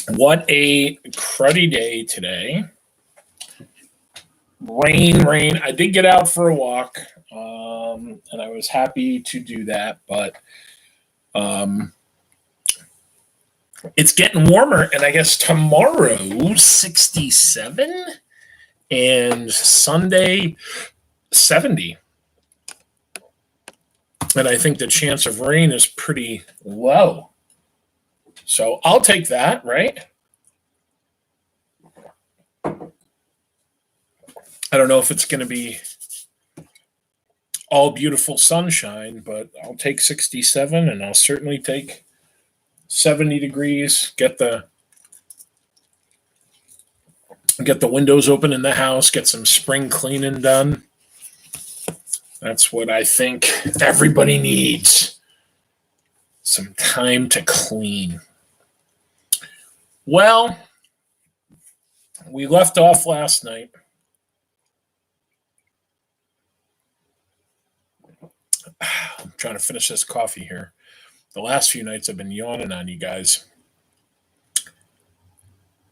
What a cruddy day today. Rain. I did get out for a walk, and I was happy to do that, but um, it's getting warmer, and I guess tomorrow, 67, and Sunday, 70. And I think the chance of rain is pretty low. So I'll take that, right? I don't know if it's going to be all beautiful sunshine, but I'll take 67 and I'll certainly take 70 degrees. Get the windows open in the house, get some spring cleaning done. That's what I think everybody needs. Some time to clean. Well, we left off last night. I'm trying to finish this coffee here. The last few nights I've been yawning on you guys.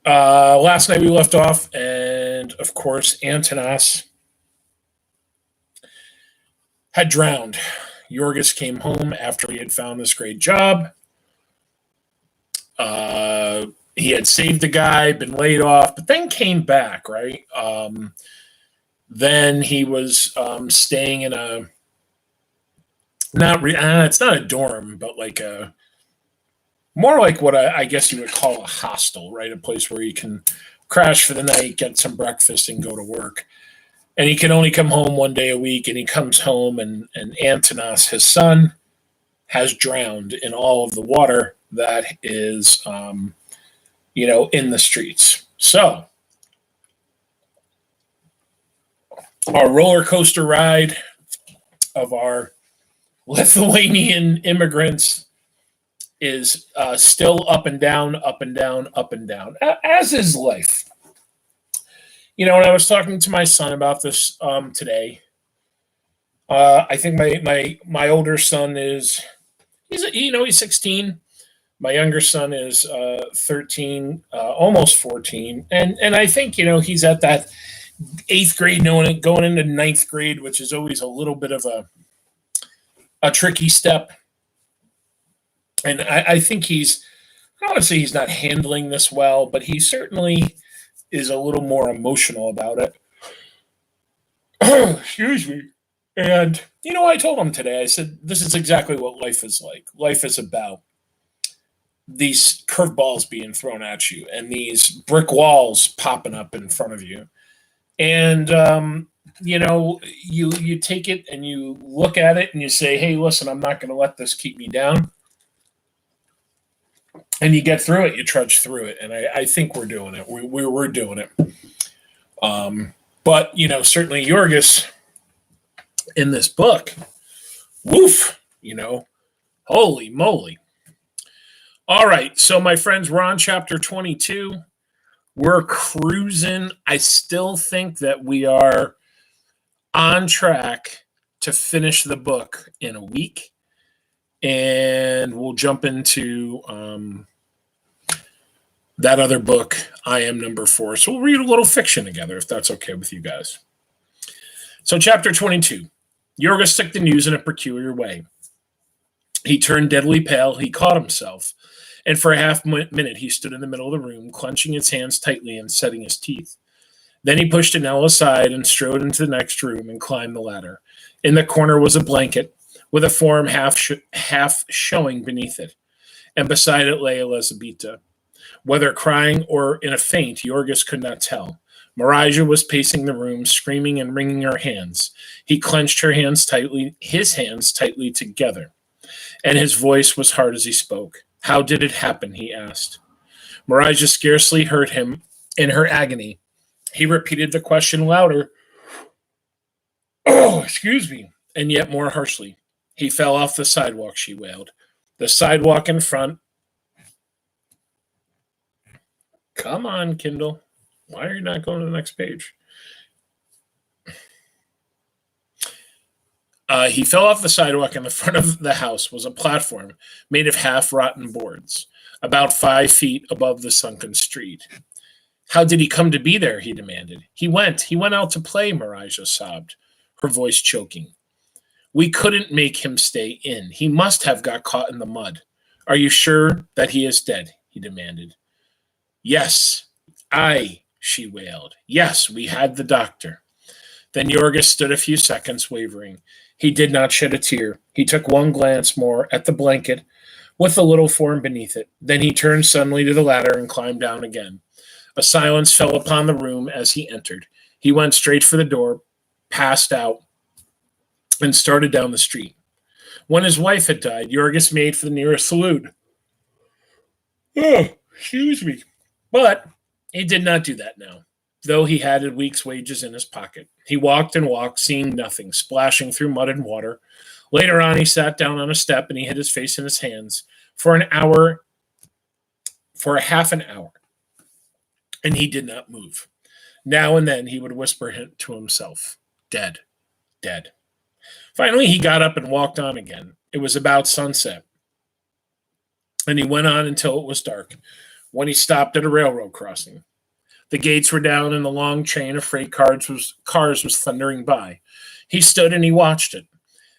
Last night we left off, and of course, Antonas had drowned. Jurgis came home after he had found this great job. He had saved the guy, been laid off, but then came back, right? Then he was staying in a it's not a dorm, but like more like what I guess you would call a hostel, right? A place where you can crash for the night, get some breakfast, and go to work. And he can only come home one day a week, and he comes home, and Antonas, his son, has drowned in all of the water that is, in the streets. So our roller coaster ride of our Lithuanian immigrants is still up and down, up and down, up and down, as is life. And I was talking to my son about this today. I think my older son he's 16. My younger son is 13, almost 14, and I think he's at that 8th grade, going into 9th grade, which is always a little bit of a tricky step. And I think I don't want to say he's not handling this well, but he certainly is a little more emotional about it. Excuse me. And, I told him today, I said, this is exactly what life is like. Life is about these curveballs being thrown at you and these brick walls popping up in front of you. And, you take it and you look at it and you say, hey, listen, I'm not going to let this keep me down. And you get through it, you trudge through it. And I think we're doing it. We're doing it. But, certainly Jurgis in this book, woof, holy moly. All right. So, my friends, we're on chapter 22. We're cruising. I still think that we are on track to finish the book in a week. And we'll jump into that other book, I Am Number 4. So we'll read a little fiction together, if that's okay with you guys. So chapter 22. Jurgis took the news in a peculiar way. He turned deadly pale. He caught himself. And for a half minute, he stood in the middle of the room, clenching his hands tightly and setting his teeth. Then he pushed Anel aside and strode into the next room and climbed the ladder. In the corner was a blanket with a form half showing beneath it, and beside it lay Elizabeta. Whether crying or in a faint, Jurgis could not tell. Marija was pacing the room, screaming and wringing her hands. He clenched his hands tightly together, and his voice was hard as he spoke. How did it happen? He asked. Marija scarcely heard him in her agony. He repeated the question louder. Oh, excuse me, and yet more harshly. He fell off the sidewalk, she wailed. The sidewalk in front. Come on, Kindle. Why are you not going to the next page? He fell off the sidewalk. In the front of the house was a platform made of half-rotten boards, about 5 feet above the sunken street. How did he come to be there? He demanded. He went out to play, Marija sobbed, her voice choking. We couldn't make him stay in. He must have got caught in the mud. Are you sure that he is dead? He demanded. Yes, she wailed. Yes, we had the doctor. Then Jurgis stood a few seconds, wavering. He did not shed a tear. He took one glance more at the blanket with the little form beneath it. Then he turned suddenly to the ladder and climbed down again. A silence fell upon the room as he entered. He went straight for the door, passed out, and started down the street. When his wife had died, Jurgis made for the nearest saloon. Oh, excuse me. But he did not do that now, though he had a week's wages in his pocket. He walked and walked, seeing nothing, splashing through mud and water. Later on, he sat down on a step and he hid his face in his hands for a half an hour, and he did not move. Now and then he would whisper to himself, dead, dead. Finally, he got up and walked on again. It was about sunset, and he went on until it was dark, when he stopped at a railroad crossing. The gates were down, and the long train of freight cars was thundering by. He stood and he watched it,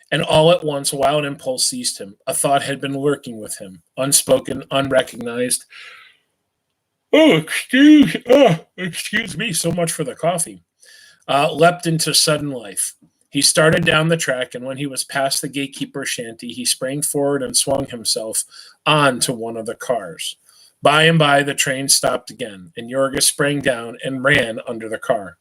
and all at once a wild impulse seized him. A thought had been lurking with him, unspoken, unrecognized. Excuse me, so much for the coffee. Leapt into sudden life. He started down the track, and when he was past the gatekeeper's shanty, he sprang forward and swung himself onto one of the cars. By and by, the train stopped again, and Jurgis sprang down and ran under the car,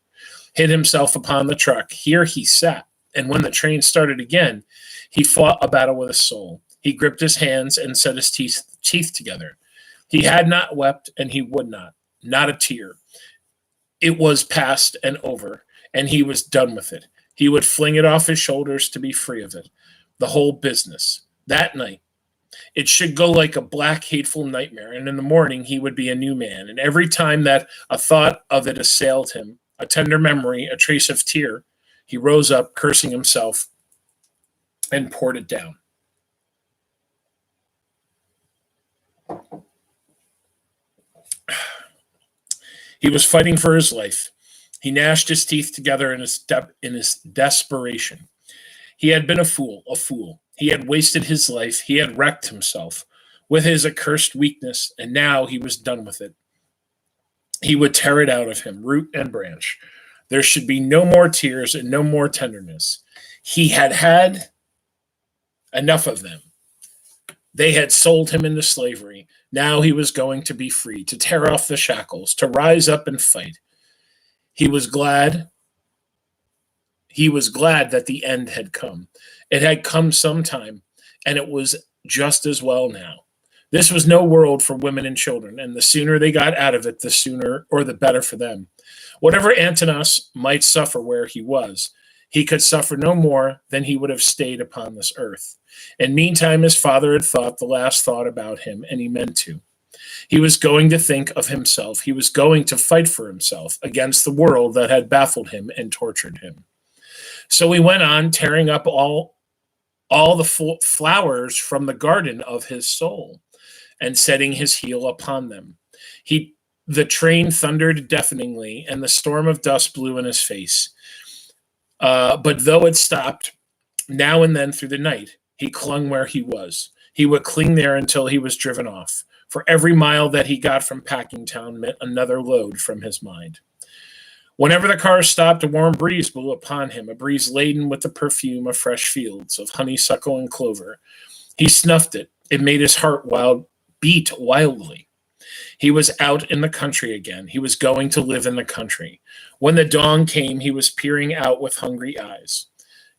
hid himself upon the truck. Here he sat, and when the train started again, he fought a battle with his soul. He gripped his hands and set his teeth together. He had not wept, and he would not a tear. It was past and over, and he was done with it. He would fling it off his shoulders to be free of it. The whole business. That night, it should go like a black, hateful nightmare, and in the morning he would be a new man. And every time that a thought of it assailed him, a tender memory, a trace of tear, he rose up, cursing himself, and poured it down. He was fighting for his life. He gnashed his teeth together in his desperation. He had been a fool. He had wasted his life. He had wrecked himself with his accursed weakness, and now he was done with it. He would tear it out of him, root and branch. There should be no more tears and no more tenderness. He had had enough of them. They had sold him into slavery. Now he was going to be free, to tear off the shackles, to rise up and fight. He was glad that the end had come. It had come sometime, and it was just as well now. This was no world for women and children, and the sooner they got out of it, the sooner or the better for them. Whatever Antanas might suffer where he was, he could suffer no more than he would have stayed upon this earth. And meantime, his father had thought the last thought about him, and he meant to. He was going to think of himself. He was going to fight for himself against the world that had baffled him and tortured him. So he went on tearing up all the flowers from the garden of his soul and setting his heel upon them. The train thundered deafeningly, and the storm of dust blew in his face. But though it stopped now and then through the night, he clung where he was. He would cling there until he was driven off. For every mile that he got from Packingtown meant another load from his mind. Whenever the car stopped, a warm breeze blew upon him, a breeze laden with the perfume of fresh fields, of honeysuckle and clover. He snuffed it. It made his heart beat wildly. He was out in the country again. He was going to live in the country. When the dawn came, he was peering out with hungry eyes,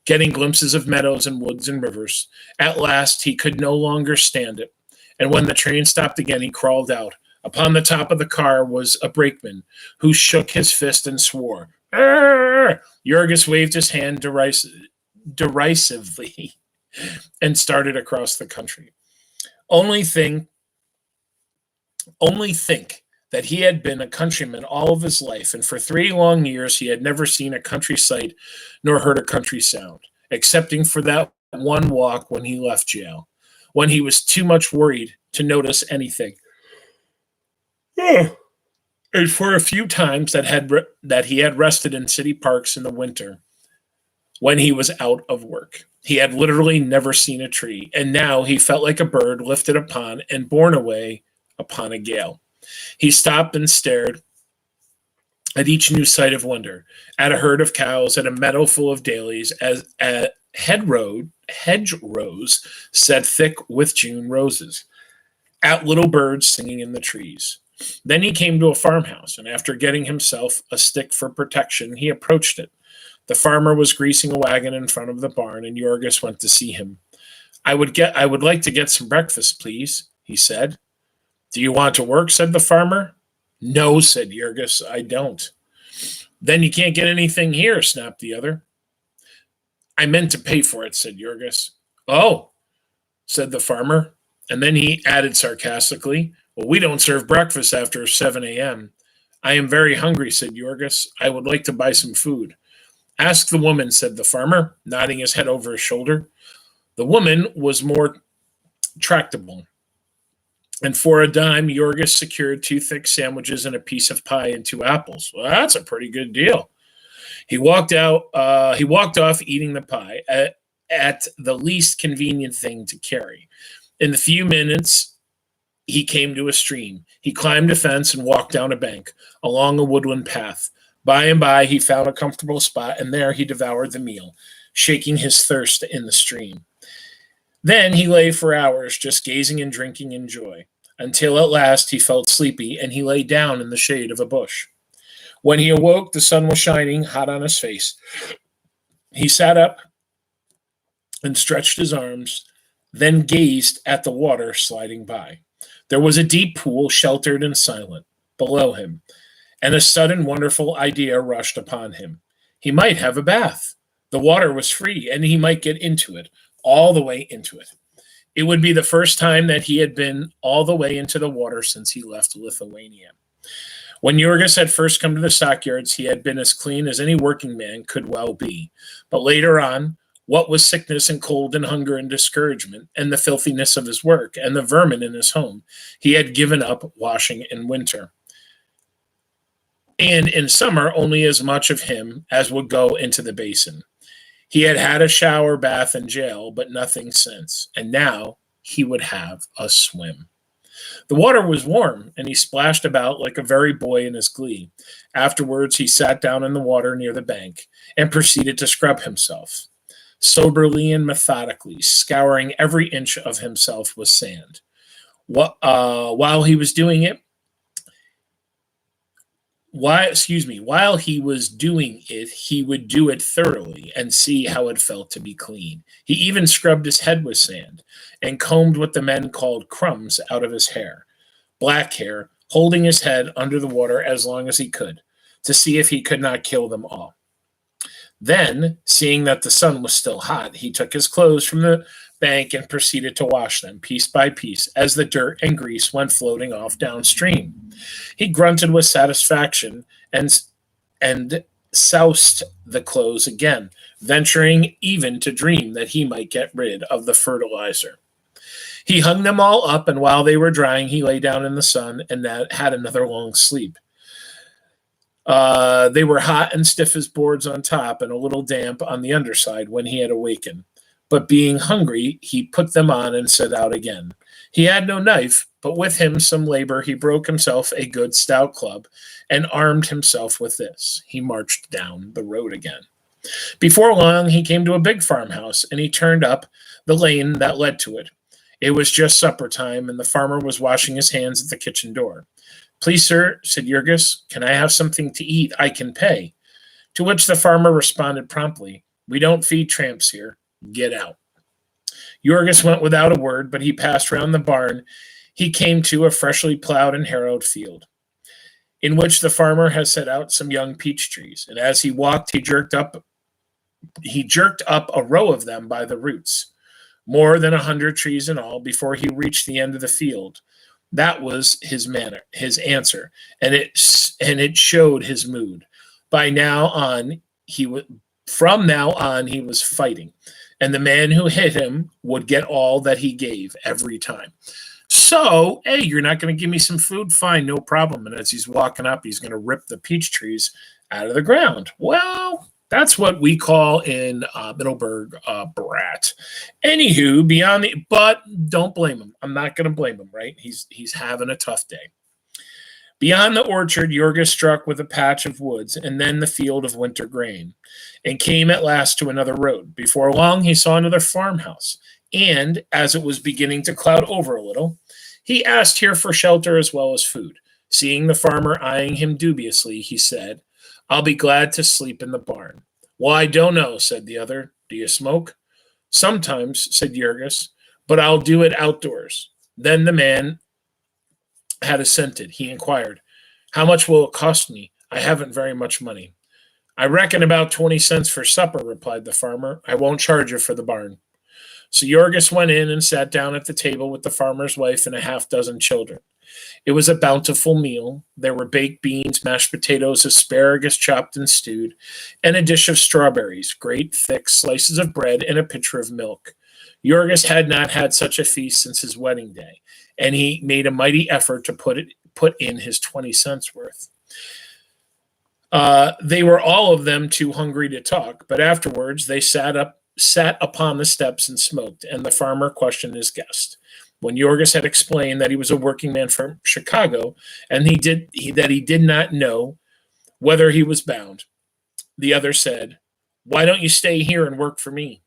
getting glimpses of meadows and woods and rivers. At last, he could no longer stand it. And when the train stopped again, he crawled out. Upon the top of the car was a brakeman who shook his fist and swore. Arr! Jurgis waved his hand derisively and started across the country. Only think that he had been a countryman all of his life, and for 3 long years he had never seen a country sight nor heard a country sound. excepting for that one walk when he left jail, when he was too much worried to notice anything. And for a few times that he had rested in city parks in the winter when he was out of work. He had literally never seen a tree, and now he felt like a bird lifted upon and borne away upon a gale. He stopped and stared at each new sight of wonder, at a herd of cows, at a meadow full of dahlias, as at hedgerows set thick with June roses, at little birds singing in the trees. Then he came to a farmhouse, and after getting himself a stick for protection, he approached it. The farmer was greasing a wagon in front of the barn, and Jurgis went to see him. I would like to get some breakfast, please, he said. Do you want to work? Said the farmer. No, said Jurgis, I don't. Then you can't get anything here, snapped the other. I meant to pay for it, said Jurgis. Oh, said the farmer, and then he added sarcastically, well, we don't serve breakfast after 7 a.m. I am very hungry, said Jurgis. I would like to buy some food. Ask the woman, said the farmer, nodding his head over his shoulder. The woman was more tractable, and for a dime, Jurgis secured 2 thick sandwiches and a piece of pie and 2 apples. Well, that's a pretty good deal. He walked off eating the pie at the least convenient thing to carry. In the few minutes, he came to a stream. He climbed a fence and walked down a bank, along a woodland path. By and by, he found a comfortable spot, and there he devoured the meal, shaking his thirst in the stream. Then he lay for hours, just gazing and drinking in joy, until at last he felt sleepy, and he lay down in the shade of a bush. When he awoke, the sun was shining hot on his face. He sat up and stretched his arms, then gazed at the water sliding by. There was a deep pool, sheltered and silent, below him, and a sudden wonderful idea rushed upon him. He might have a bath. The water was free, and he might get into it, all the way into it. It would be the first time that he had been all the way into the water since he left Lithuania. When Jurgis had first come to the stockyards, he had been as clean as any working man could well be. But later on, what with sickness and cold and hunger and discouragement and the filthiness of his work and the vermin in his home, he had given up washing in winter. And in summer, only as much of him as would go into the basin. He had had a shower bath in jail, but nothing since. And now he would have a swim. The water was warm, and he splashed about like a very boy in his glee. Afterwards, he sat down in the water near the bank and proceeded to scrub himself, soberly and methodically, scouring every inch of himself with sand. While he was doing it, he would do it thoroughly and see how it felt to be clean. He even scrubbed his head with sand and combed what the men called crumbs out of his hair, black hair, holding his head under the water as long as he could, to see if he could not kill them all. Then, seeing that the sun was still hot, he took his clothes from the bank and proceeded to wash them piece by piece as the dirt and grease went floating off downstream. He grunted with satisfaction and soused the clothes again, venturing even to dream that he might get rid of the fertilizer. He hung them all up, and while they were drying, he lay down in the sun and had another long sleep. They were hot and stiff as boards on top and a little damp on the underside when he had awakened. But being hungry, he put them on and set out again. He had no knife, but with him some labor, he broke himself a good stout club and armed himself with this. He marched down the road again. Before long, he came to a big farmhouse, and he turned up the lane that led to it. It was just supper time, and the farmer was washing his hands at the kitchen door. Please, sir, said Jurgis, can I have something to eat? I can pay. To which the farmer responded promptly, we don't feed tramps here. Get out. Jurgis went without a word, but he passed round the barn. He came to a freshly plowed and harrowed field, in which the farmer has set out some young peach trees, and as he walked, he jerked up a row of them by the roots, more than 100 trees in all, before he reached the end of the field. That was his answer, and it showed his mood. By now on, From now on, he was fighting, and the man who hit him would get all that he gave every time. So, hey, you're not going to give me some food? Fine, no problem. And as he's walking up, he's going to rip the peach trees out of the ground. Well, that's what we call in Middleburg brat. Anywho, but don't blame him. I'm not going to blame him, right? He's having a tough day. Beyond the orchard, Jurgis struck with a patch of woods and then the field of winter grain, and came at last to another road. Before long, he saw another farmhouse, and as it was beginning to cloud over a little, he asked here for shelter as well as food. Seeing the farmer eyeing him dubiously, he said, "I'll be glad to sleep in the barn." "Well, I don't know," said the other. "Do you smoke?" "Sometimes," said Jurgis, "but I'll do it outdoors." Then the man had assented. He inquired, "How much will it cost me? I haven't very much money." "I reckon about 20 cents for supper," replied the farmer. "I won't charge you for the barn." So Jurgis went in and sat down at the table with the farmer's wife and a half dozen children. It was a bountiful meal. There were baked beans, mashed potatoes, asparagus chopped and stewed, and a dish of strawberries, great thick slices of bread, and a pitcher of milk. Jurgis had not had such a feast since his wedding day, and he made a mighty effort to put in his 20 cents worth. They were all of them too hungry to talk, but afterwards they sat upon the steps and smoked, and the farmer questioned his guest. When Jurgis had explained that he was a working man from Chicago, and that he did not know whether he was bound, the other said, "Why don't you stay here and work for me?"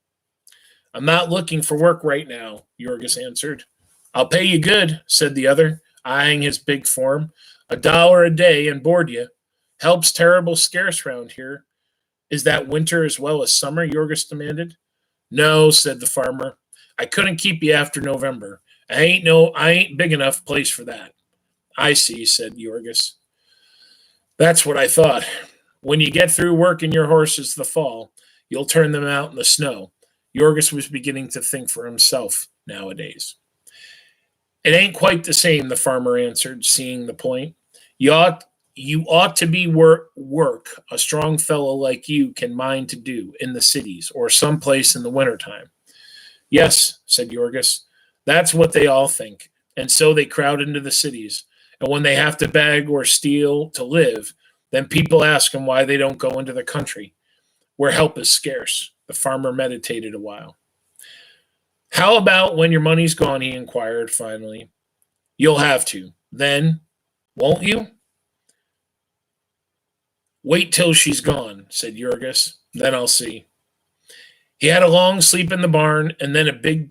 "I'm not looking for work right now," Jurgis answered. "I'll pay you good," said the other, eyeing his big form. $1 a day and board you. Help's terrible scarce round here." "Is that winter as well as summer?" Jurgis demanded. "No," said the farmer. "I couldn't keep you after November. I ain't big enough place for that." "I see," said Jurgis. "That's what I thought. When you get through working your horses the fall, you'll turn them out in the snow." Jurgis was beginning to think for himself nowadays. "It ain't quite the same," the farmer answered, seeing the point. You ought to be work a strong fellow like you can mind to do in the cities or someplace in the wintertime." "Yes," said Jurgis, "that's what they all think, and so they crowd into the cities. And when they have to beg or steal to live, then people ask them why they don't go into the country, where help is scarce." The farmer meditated a while. "How about when your money's gone?" he inquired finally. "You'll have to. Then, won't you?" "Wait till she's gone," said Jurgis. "Then I'll see." He had a long sleep in the barn, and then a big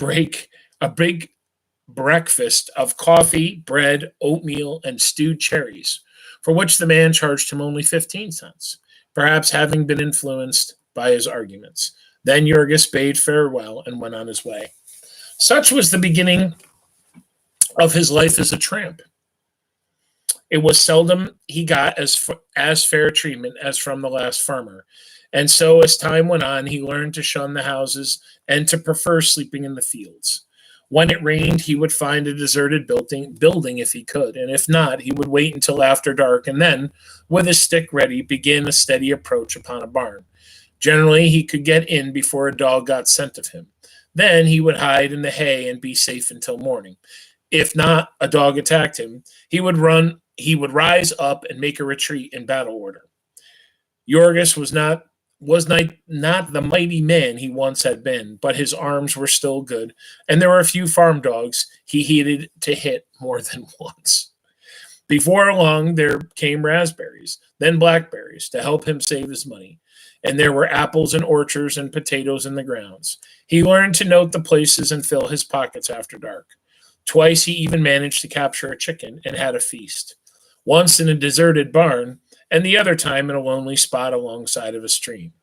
breakfast of coffee, bread, oatmeal, and stewed cherries, for which the man charged him only 15 cents, perhaps having been influenced by his arguments. Then Jurgis bade farewell and went on his way. Such was the beginning of his life as a tramp. It was seldom he got as fair treatment as from the last farmer, and so as time went on, he learned to shun the houses and to prefer sleeping in the fields. When it rained, he would find a deserted building if he could, and if not, he would wait until after dark and then, with his stick ready, begin a steady approach upon a barn. Generally, he could get in before a dog got scent of him. Then he would hide in the hay and be safe until morning. If not, a dog attacked him, he would rise up and make a retreat in battle order. Jurgis was not the mighty man he once had been, but his arms were still good, and there were a few farm dogs he hated to hit more than once. Before long, there came raspberries, then blackberries, to help him save his money, and there were apples and orchards and potatoes in the grounds. He learned to note the places and fill his pockets after dark. Twice he even managed to capture a chicken and had a feast, once in a deserted barn, and the other time in a lonely spot alongside of a stream.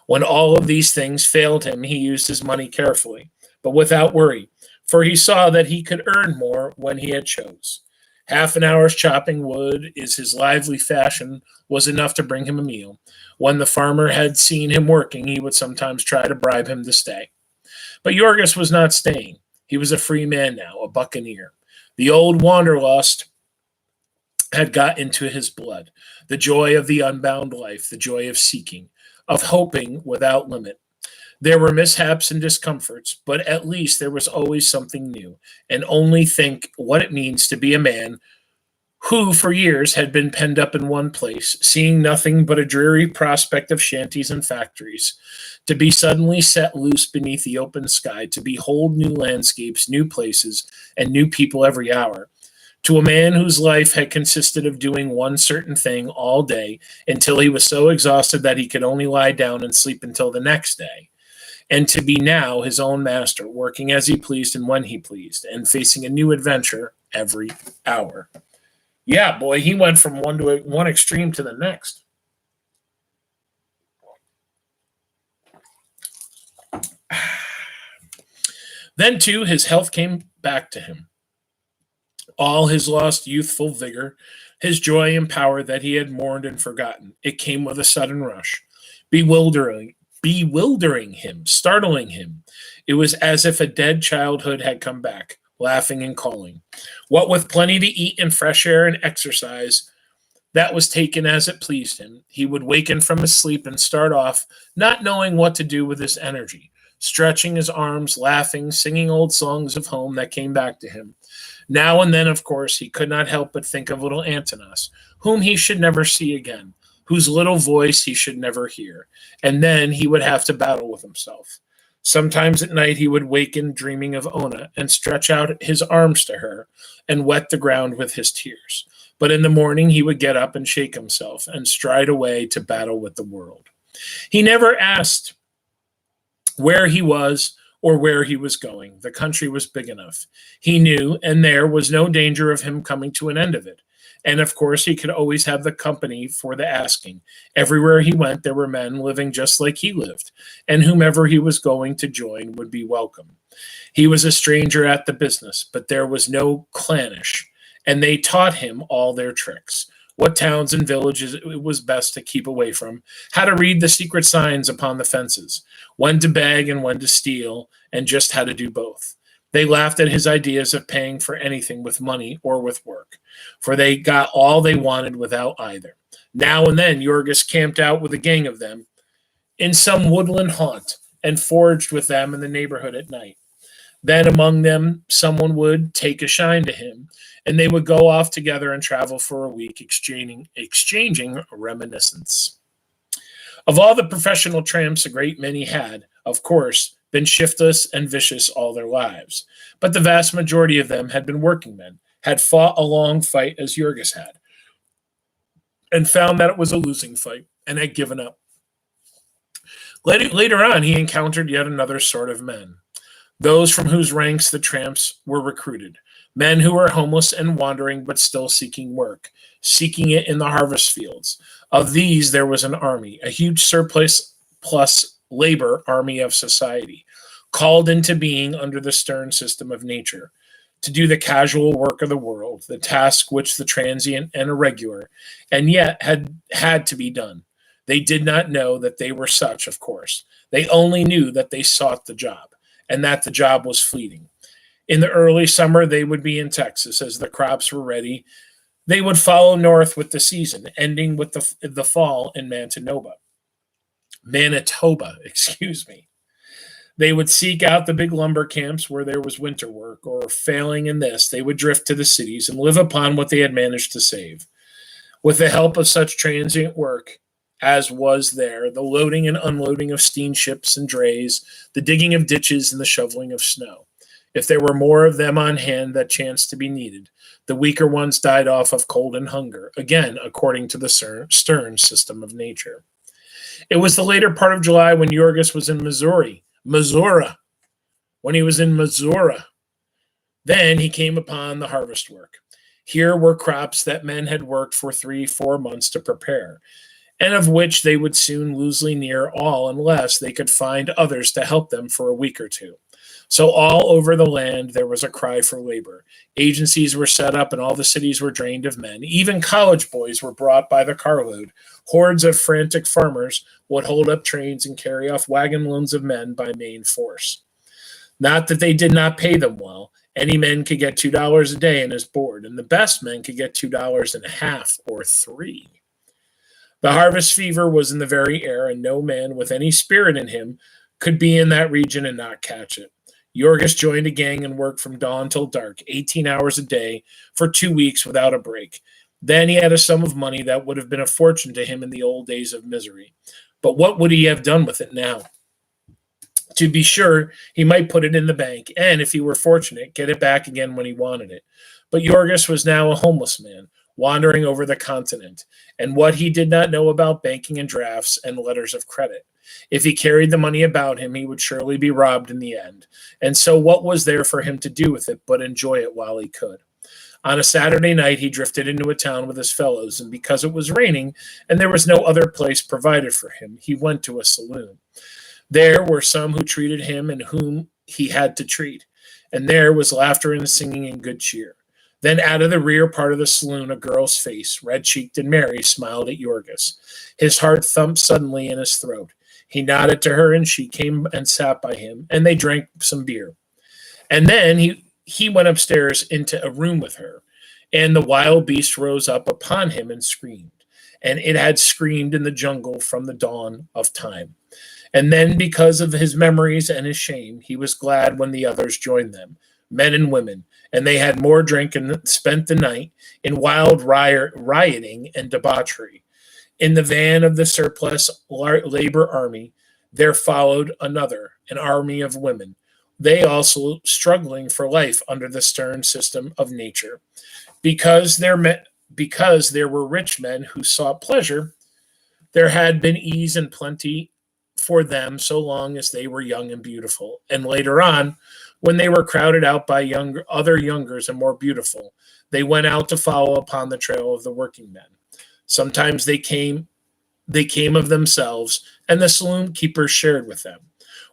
When all of these things failed him, he used his money carefully, but without worry, for he saw that he could earn more when he had chose. Half an hour's chopping wood is his lively fashion was enough to bring him a meal. When the farmer had seen him working, he would sometimes try to bribe him to stay. But Jurgis was not staying. He was a free man now, a buccaneer. The old wanderlust had got into his blood. The joy of the unbound life, the joy of seeking, of hoping without limit. There were mishaps and discomforts, but at least there was always something new. And only think what it means to be a man who for years had been penned up in one place, seeing nothing but a dreary prospect of shanties and factories, to be suddenly set loose beneath the open sky, to behold new landscapes, new places, and new people every hour. To a man whose life had consisted of doing one certain thing all day until he was so exhausted that he could only lie down and sleep until the next day. And to be now his own master, working as he pleased and when he pleased, and facing a new adventure every hour. Yeah, boy, he went from one extreme to the next. Then, too, his health came back to him. All his lost youthful vigor, his joy and power that he had mourned and forgotten, it came with a sudden rush, bewildering him, startling him. It was as if a dead childhood had come back, laughing and calling. What with plenty to eat and fresh air and exercise, that was taken as it pleased him. He would waken from his sleep and start off, not knowing what to do with his energy, stretching his arms, laughing, singing old songs of home that came back to him. Now and then, of course, he could not help but think of little Antinos, whom he should never see again, whose little voice he should never hear, and then he would have to battle with himself. Sometimes at night he would waken dreaming of Ona and stretch out his arms to her and wet the ground with his tears. But in the morning he would get up and shake himself and stride away to battle with the world. He never asked where he was or where he was going. The country was big enough. He knew, and there was no danger of him coming to an end of it. And of course, he could always have the company for the asking. Everywhere he went, there were men living just like he lived, and whomever he was going to join would be welcome. He was a stranger at the business, but there was no clannish, and they taught him all their tricks. What towns and villages it was best to keep away from, how to read the secret signs upon the fences, when to beg and when to steal, and just how to do both. They laughed at his ideas of paying for anything with money or with work, for they got all they wanted without either. Now and then Jurgis camped out with a gang of them in some woodland haunt and foraged with them in the neighborhood at night. Then among them someone would take a shine to him, and they would go off together and travel for a week, exchanging reminiscence. Of all the professional tramps, a great many had, of course, been shiftless and vicious all their lives. But the vast majority of them had been working men, had fought a long fight as Jurgis had, and found that it was a losing fight, and had given up. Later on, he encountered yet another sort of men, those from whose ranks the tramps were recruited, men who were homeless and wandering but still seeking work, seeking it in the harvest fields. Of these, there was an army, a huge surplus plus labor army of society, called into being under the stern system of nature, to do the casual work of the world, the task which the transient and irregular, and yet had to be done. They did not know that they were such, of course. They only knew that they sought the job, and that the job was fleeting. In the early summer, they would be in Texas as the crops were ready. They would follow north with the season, ending with the fall in Manitoba, excuse me. They would seek out the big lumber camps where there was winter work, or failing in this, they would drift to the cities and live upon what they had managed to save. With the help of such transient work as was there, the loading and unloading of steamships and drays, the digging of ditches and the shoveling of snow. If there were more of them on hand that chanced to be needed, the weaker ones died off of cold and hunger, again according to the stern system of nature. It was the later part of July when Jurgis was in Missouri. When he was in Missouri, then he came upon the harvest work. Here were crops that men had worked for 3-4 months to prepare, and of which they would soon lose near all unless they could find others to help them for a week or two. So all over the land there was a cry for labor. Agencies were set up and all the cities were drained of men. Even college boys were brought by the carload. Hordes of frantic farmers would hold up trains and carry off wagon loads of men by main force. Not that they did not pay them well. Any men could get $2 a day in his board, and the best men could get $2.50 or $3. The harvest fever was in the very air, and no man with any spirit in him could be in that region and not catch it. Jurgis joined a gang and worked from dawn till dark, 18 hours a day, for 2 weeks without a break. Then he had a sum of money that would have been a fortune to him in the old days of misery. But what would he have done with it now? To be sure, he might put it in the bank, and if he were fortunate, get it back again when he wanted it. But Jurgis was now a homeless man, wandering over the continent, and what he did not know about banking and drafts and letters of credit. If he carried the money about him, he would surely be robbed in the end. And so what was there for him to do with it but enjoy it while he could? On a Saturday night, he drifted into a town with his fellows, and because it was raining and there was no other place provided for him, he went to a saloon. There were some who treated him and whom he had to treat, and there was laughter and singing and good cheer. Then out of the rear part of the saloon, a girl's face, red-cheeked and merry, smiled at Jurgis. His heart thumped suddenly in his throat. He nodded to her, and she came and sat by him, and they drank some beer. And then he went upstairs into a room with her, and the wild beast rose up upon him and screamed. And it had screamed in the jungle from the dawn of time. And then, because of his memories and his shame, he was glad when the others joined them, men and women, and they had more drink and spent the night in wild rioting and debauchery. In the van of the surplus labor army, there followed another, an army of women, they also struggling for life under the stern system of nature. Because there were rich men who sought pleasure, there had been ease and plenty for them so long as they were young and beautiful. And later on, when they were crowded out by other youngers and more beautiful, they went out to follow upon the trail of the working men. Sometimes they came of themselves, and the saloon keepers shared with them.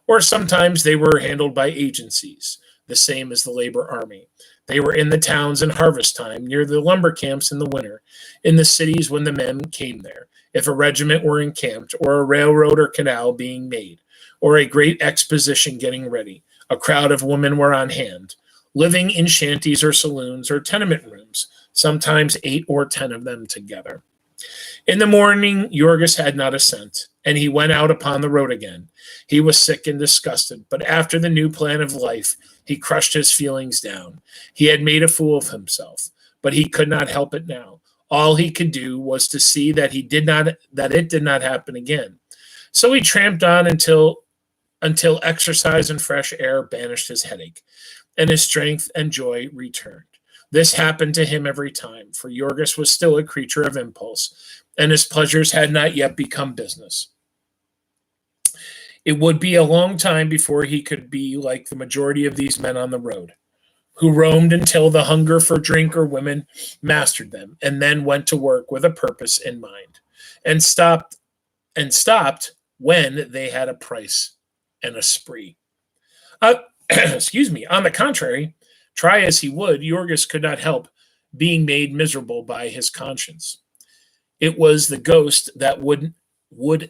Or sometimes they were handled by agencies, the same as the labor army. They were in the towns in harvest time, near the lumber camps in the winter, in the cities when the men came there, if a regiment were encamped, or a railroad or canal being made, or a great exposition getting ready. A crowd of women were on hand, living in shanties or saloons or tenement rooms, sometimes 8 or 10 of them together. In the morning, Jurgis had not a cent, and he went out upon the road again. He was sick and disgusted, but after the new plan of life, he crushed his feelings down. He had made a fool of himself, but he could not help it now. All he could do was to see that it did not happen again. So he tramped on until exercise and fresh air banished his headache, and his strength and joy returned. This happened to him every time, for Jurgis was still a creature of impulse, and his pleasures had not yet become business. It would be a long time before he could be like the majority of these men on the road, who roamed until the hunger for drink or women mastered them, and then went to work with a purpose in mind, and stopped when they had a price and a spree. Excuse me. On the contrary, try as he would, Jurgis could not help being made miserable by his conscience. It was the ghost that would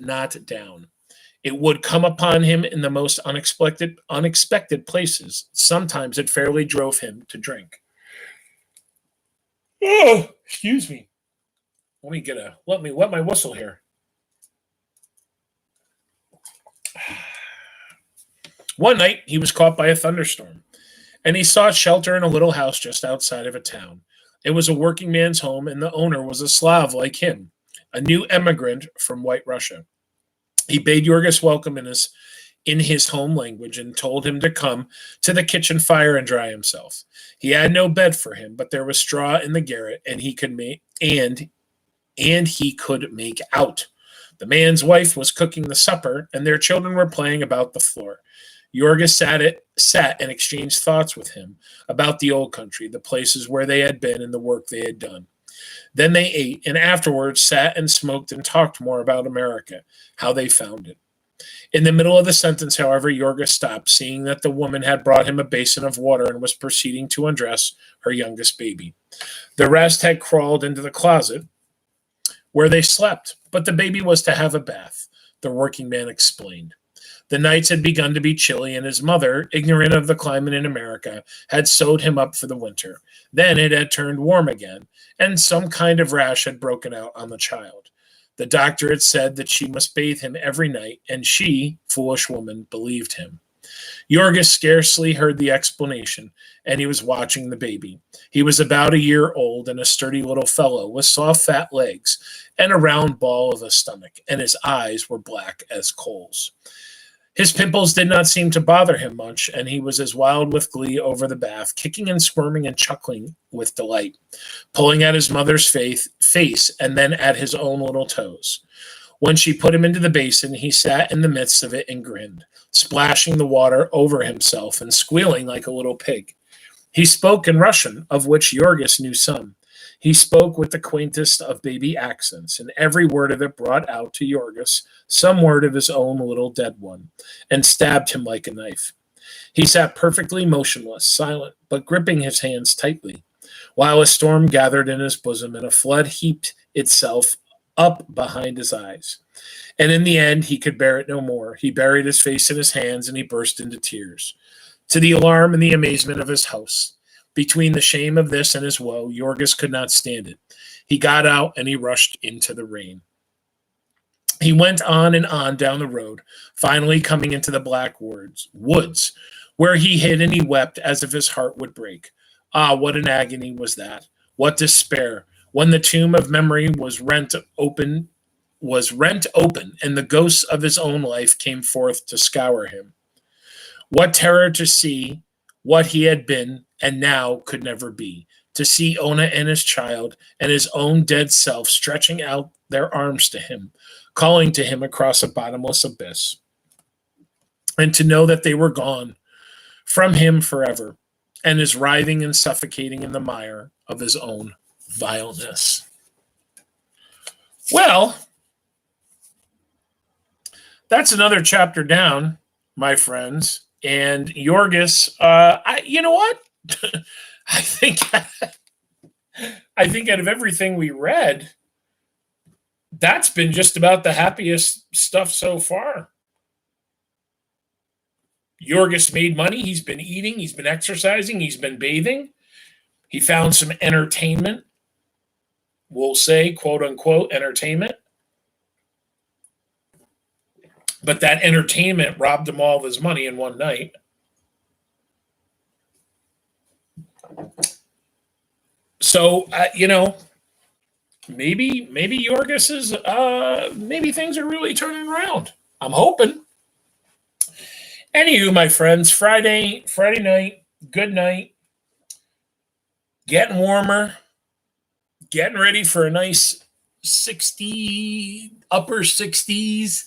not down. It would come upon him in the most unexpected places. Sometimes it fairly drove him to drink. Oh, excuse me. Let me wet my whistle here. One night he was caught by a thunderstorm, and he sought shelter in a little house just outside of a town. It was a working man's home, and the owner was a Slav like him, a new emigrant from White Russia. He bade Jurgis welcome in his home language and told him to come to the kitchen fire and dry himself. He had no bed for him, but there was straw in the garret, and he could make out. The man's wife was cooking the supper, and their children were playing about the floor. Jurgis sat and exchanged thoughts with him about the old country, the places where they had been, and the work they had done. Then they ate, and afterwards sat and smoked and talked more about America, how they found it. In the middle of the sentence, however, Jurgis stopped, seeing that the woman had brought him a basin of water and was proceeding to undress her youngest baby. The rest had crawled into the closet where they slept, but the baby was to have a bath, the working man explained. The nights had begun to be chilly, and his mother, ignorant of the climate in America, had sewed him up for the winter. Then it had turned warm again, and some kind of rash had broken out on the child. The doctor had said that she must bathe him every night, and she, foolish woman, believed him. Jurgis scarcely heard the explanation, and he was watching the baby. He was about a year old and a sturdy little fellow with soft, fat legs and a round ball of a stomach, and his eyes were black as coals. His pimples did not seem to bother him much, and he was as wild with glee over the bath, kicking and squirming and chuckling with delight, pulling at his mother's face and then at his own little toes. When she put him into the basin, he sat in the midst of it and grinned, splashing the water over himself and squealing like a little pig. He spoke in Russian, of which Jurgis knew some. He spoke with the quaintest of baby accents, and every word of it brought out to Jurgis some word of his own little dead one, and stabbed him like a knife. He sat perfectly motionless, silent, but gripping his hands tightly, while a storm gathered in his bosom and a flood heaped itself up behind his eyes. And in the end, he could bear it no more. He buried his face in his hands, and he burst into tears. To the alarm and the amazement of his house, between the shame of this and his woe, Jurgis could not stand it. He got out, and he rushed into the rain. He went on and on down the road, finally coming into the black woods, where he hid and he wept as if his heart would break. Ah, what an agony was that! What despair! When the tomb of memory was rent open, and the ghosts of his own life came forth to scour him. What terror to see what he had been and now could never be, to see Ona and his child and his own dead self stretching out their arms to him, calling to him across a bottomless abyss, and to know that they were gone from him forever, and is writhing and suffocating in the mire of his own vileness. Well, that's another chapter down, my friends. And Jurgis, you know what? I think out of everything we read, that's been just about the happiest stuff so far. Jurgis made money. He's been eating. He's been exercising. He's been bathing. He found some entertainment. We'll say, quote unquote, entertainment. But that entertainment robbed him all of his money in one night. So, maybe Jurgis is, maybe things are really turning around. I'm hoping. Anywho, my friends, Friday night, good night. Getting warmer. Getting ready for a nice 60, upper 60s,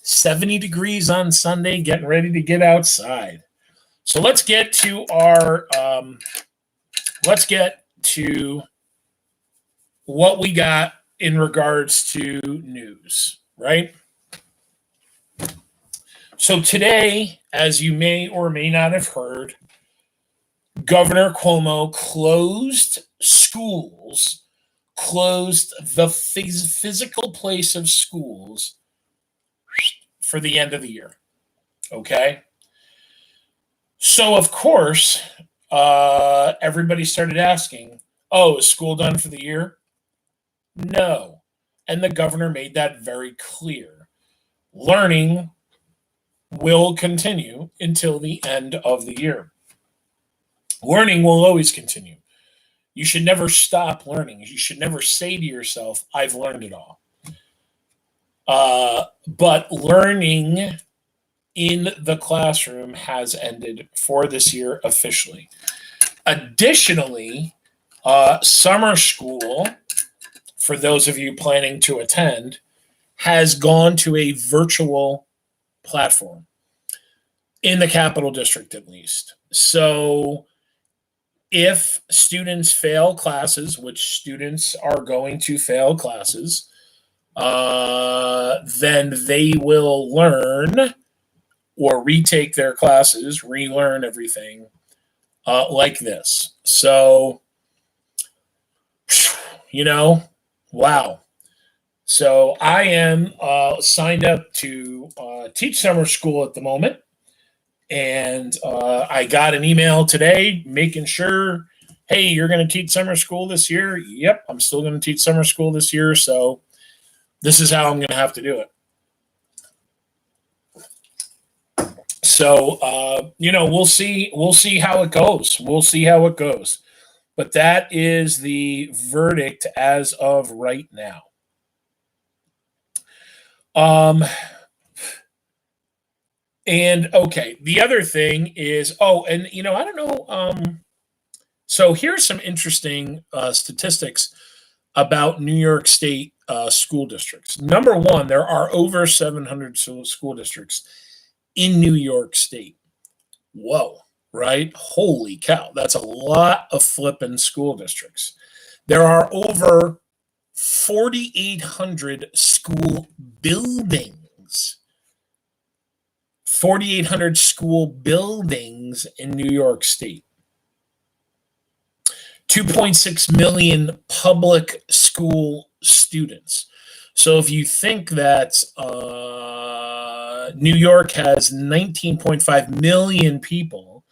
70 degrees on Sunday. Getting ready to get outside. So let's get to what we got in regards to news, right? So today, as you may or may not have heard, Governor Cuomo closed schools, closed the physical place of schools for the end of the year. Okay? So, of course, everybody started asking, oh, is school done for the year? No. And the governor made that very clear. Learning will continue until the end of the year. Learning will always continue. You should never stop learning. You should never say to yourself, I've learned it all. But learning in the classroom has ended for this year officially. Additionally, summer school, for those of you planning to attend, has gone to a virtual platform in the Capital District, at least. So if students fail classes, which students are going to fail classes, then they will learn or retake their classes, relearn everything like this. So, wow. So I am signed up to teach summer school at the moment. And I got an email today making sure, hey, you're going to teach summer school this year? Yep, I'm still going to teach summer school this year. So This is how I'm going to have to do it. So, we'll see. We'll see how it goes. We'll see how it goes. But that is the verdict as of right now. And okay, the other thing is, I don't know. So here's some interesting statistics about New York State school districts. Number one, there are over 700 school districts in New York State. Whoa, right? Holy cow. That's a lot of flipping school districts. There are over 4,800 school buildings. 4,800 school buildings in New York State. 2.6 million public school students. So if you think that New York has 19.5 million people,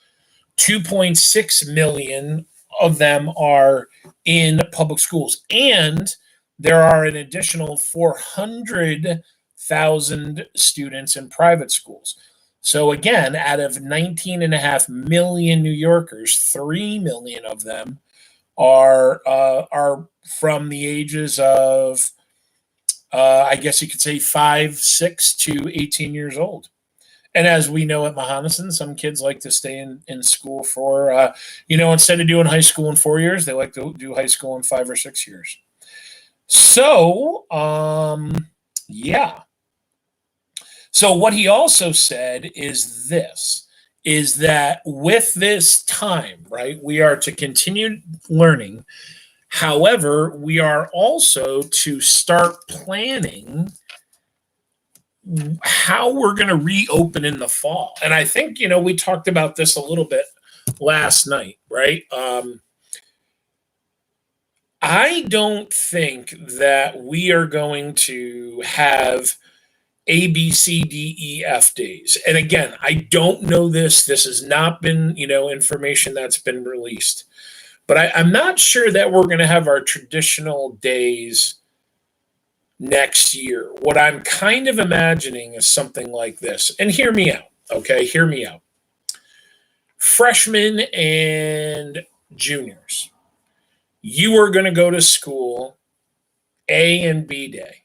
2.6 million of them are in public schools. And there are an additional 400,000 students in private schools. So again, out of 19.5 million New Yorkers, 3 million of them are from the ages of, I guess you could say 5, 6 to 18 years old. And as we know at Mahonison, some kids like to stay in school for, instead of doing high school in 4 years, they like to do high school in 5 or 6 years. So, yeah. So what he also said is that with this time, right, we are to continue learning. However, we are also to start planning how we're going to reopen in the fall. And I think, we talked about this a little bit last night, right? I don't think that we are going to have A, B, C, D, E, F days. And again, I don't know this. This has not been, information that's been released. But I'm not sure that we're going to have our traditional days next year. What I'm kind of imagining is something like this. And hear me out, okay? Hear me out. Freshmen and juniors, you are going to go to school A and B day.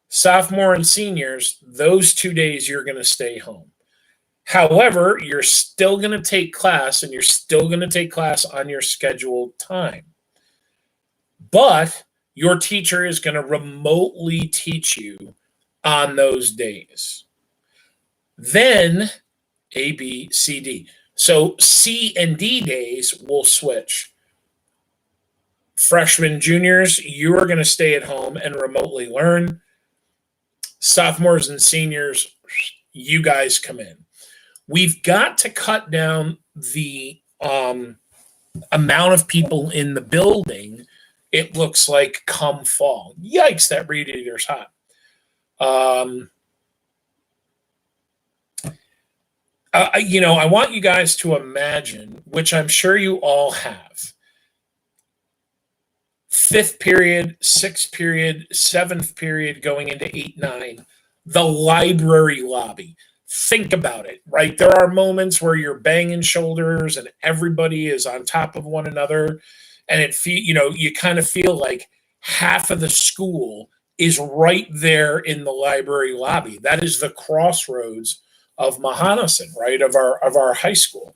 Sophomore and seniors, those 2 days you're going to stay home. However, you're still going to take class, and you're still going to take class on your scheduled time. But your teacher is going to remotely teach you on those days. Then A, B, C, D. So C and D days will switch. Freshmen, juniors, you are going to stay at home and remotely learn. Sophomores and seniors, you guys come in. We've got to cut down the amount of people in the building, it looks like, come fall. Yikes, that radiator's hot. I want you guys to imagine, which I'm sure you all have, 5th period, 6th period, 7th period going into 8, 9, the library lobby. Think about it, right? There are moments where you're banging shoulders and everybody is on top of one another. And you kind of feel like half of the school is right there in the library lobby. That is the crossroads of Mahonison, right? Of our high school.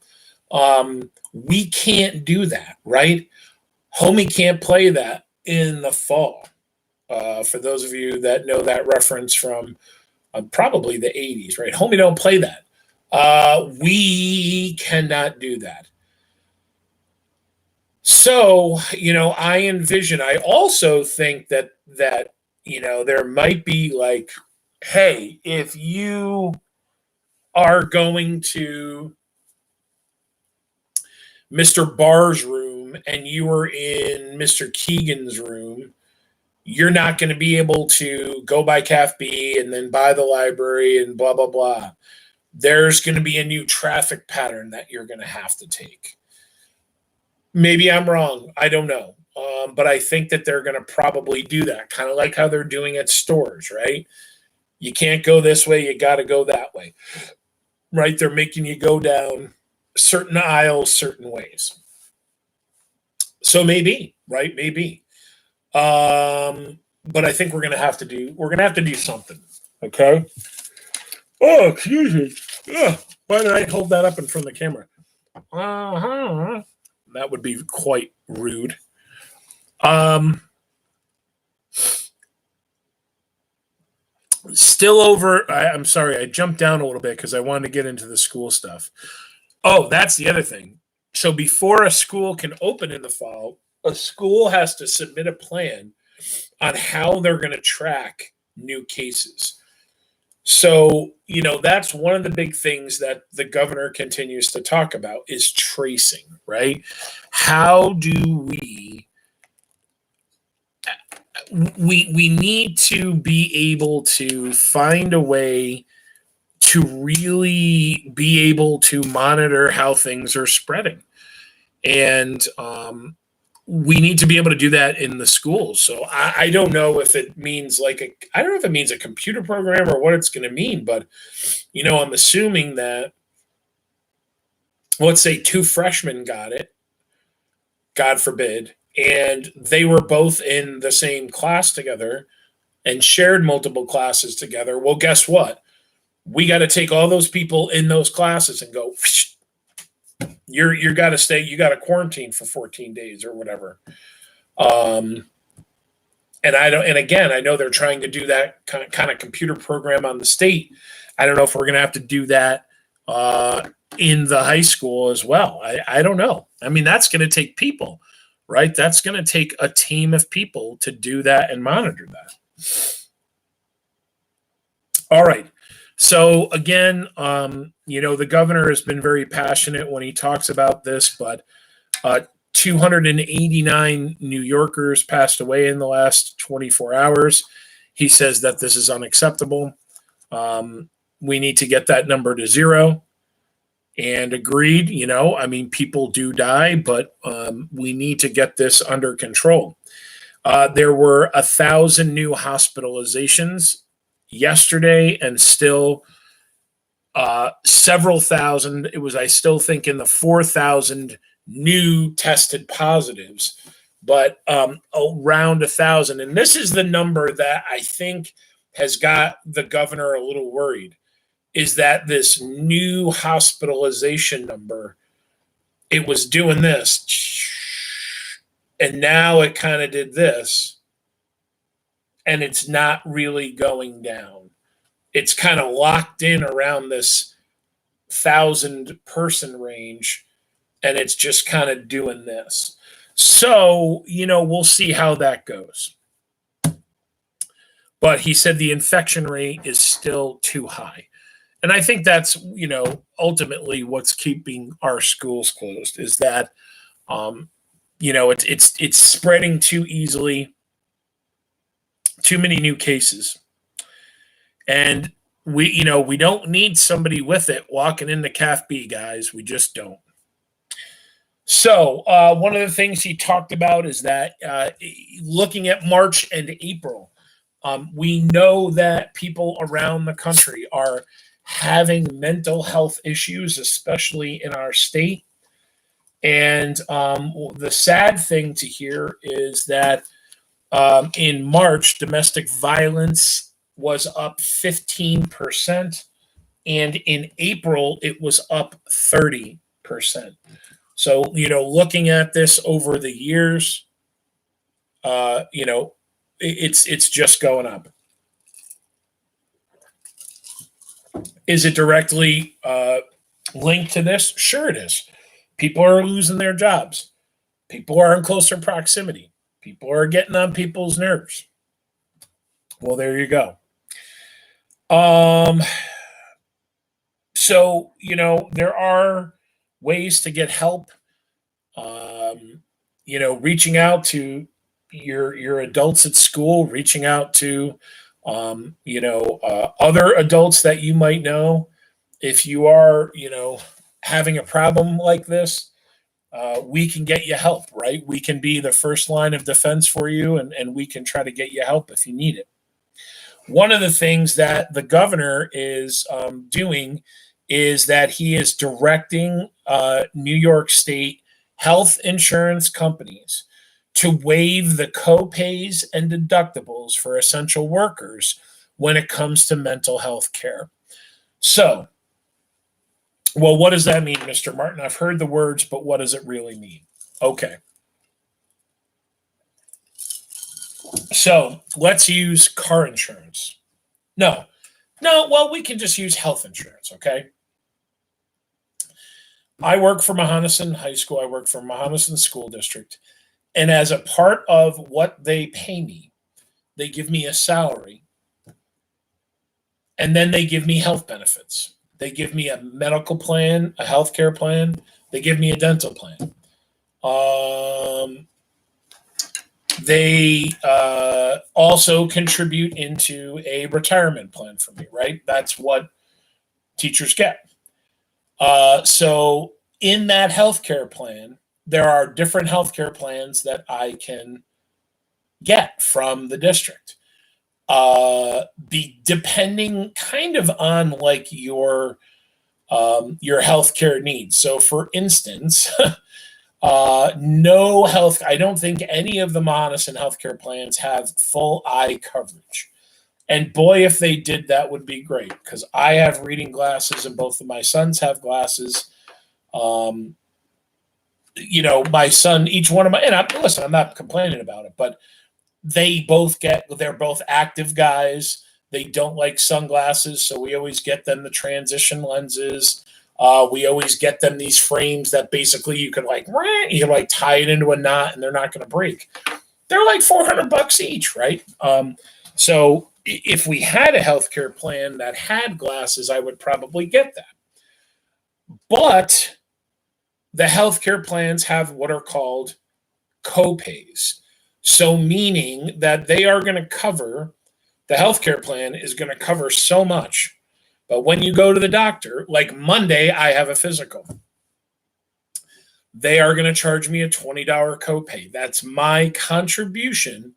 We can't do that, right? Homie can't play that in the fall. For those of you that know that reference from probably the 80s, right? Homie don't play that. We cannot do that. So, I also think that there might be like, hey, if you are going to Mr. Barr's room and you were in Mr. Keegan's room, you're not going to be able to go by Caf B and then by the library and blah, blah, blah. There's going to be a new traffic pattern that you're going to have to take. Maybe I'm wrong. I don't know. But I think that they're going to probably do that, kind of like how they're doing at stores, right? You can't go this way, you got to go that way, right? They're making you go down certain aisles certain ways. So maybe, right? Maybe. But I think we're gonna have to do something. Okay. Oh, excuse me. Ugh. Why did I hold that up in front of the camera? That would be quite rude. Still over. I'm sorry, I jumped down a little bit because I wanted to get into the school stuff. Oh, that's the other thing. So before a school can open in the fall, a school has to submit a plan on how they're going to track new cases. So, that's one of the big things that the governor continues to talk about is tracing, right? How do we need to be able to find a way to really be able to monitor how things are spreading. And we need to be able to do that in the schools. So I don't know if it means I don't know if it means a computer program or what it's going to mean, but, I'm assuming that, let's say 2 freshmen got it, God forbid, and they were both in the same class together and shared multiple classes together. Well, guess what? We got to take all those people in those classes and go, you got to quarantine for 14 days or whatever. And I know they're trying to do that kind of computer program on the state. I don't know if we're going to have to do that in the high school as well. I don't know. I mean, that's going to take people, right? That's going to take a team of people to do that and monitor that. All right. So again, the governor has been very passionate when he talks about this, but 289 New Yorkers passed away in the last 24 hours. He says that this is unacceptable. We need to get that number to 0. And agreed, people do die, but we need to get this under control. There were 1,000 new hospitalizations yesterday, and still several thousand. It was, I still think, in the 4,000 new tested positives, but around 1,000. And this is the number that I think has got the governor a little worried, is that this new hospitalization number, it was doing this, and now it kind of did this, and it's not really going down. It's kind of locked in around this 1,000-person range, and it's just kind of doing this. So, we'll see how that goes. But he said the infection rate is still too high. And I think that's, ultimately what's keeping our schools closed, is that, it's spreading too easily, too many new cases. And we don't need somebody with it walking into CAF B, guys. We just don't. So one of the things he talked about is that looking at March and April, we know that people around the country are having mental health issues, especially in our state. And the sad thing to hear is that in March, domestic violence was up 15%, and in April, it was up 30%. So, looking at this over the years, it's just going up. Is it directly linked to this? Sure it is. People are losing their jobs. People are in closer proximity. People are getting on people's nerves. Well, there you go. So, there are ways to get help. Reaching out to your adults at school, reaching out to other adults that you might know. If you are, having a problem like this, we can get you help, right? We can be the first line of defense for you, and we can try to get you help if you need it. One of the things that the governor is doing is that he is directing New York State health insurance companies to waive the co-pays and deductibles for essential workers when it comes to mental health care. So, well, what does that mean, Mr. Martin? I've heard the words, but what does it really mean? Okay. So let's use car insurance. No, well, we can just use health insurance, okay? I work for Mohonasen High School. I work for Mohonasen School District. And as a part of what they pay me, they give me a salary. And then they give me health benefits. They give me a medical plan, a healthcare plan. They give me a dental plan. They also contribute into a retirement plan for me, right? That's what teachers get. So in that healthcare plan, there are different healthcare plans that I can get from the district. Depending kind of on like your healthcare needs. So for instance, no health, I don't think any of the Mohonasen healthcare plans have full eye coverage. And boy, if they did, that would be great, because I have reading glasses and both of my sons have glasses. My son, each one of my, and I'm not complaining about it, but they're both active guys. They don't like sunglasses, so we always get them the transition lenses. We always get them these frames that basically you can tie it into a knot and they're not going to break. They're like $400 each, right? So if we had a healthcare plan that had glasses, I would probably get that. But the healthcare plans have what are called co-pays. So meaning that they are going to cover, the healthcare plan is going to cover so much. But when you go to the doctor, like Monday, I have a physical. They are going to charge me a $20 copay. That's my contribution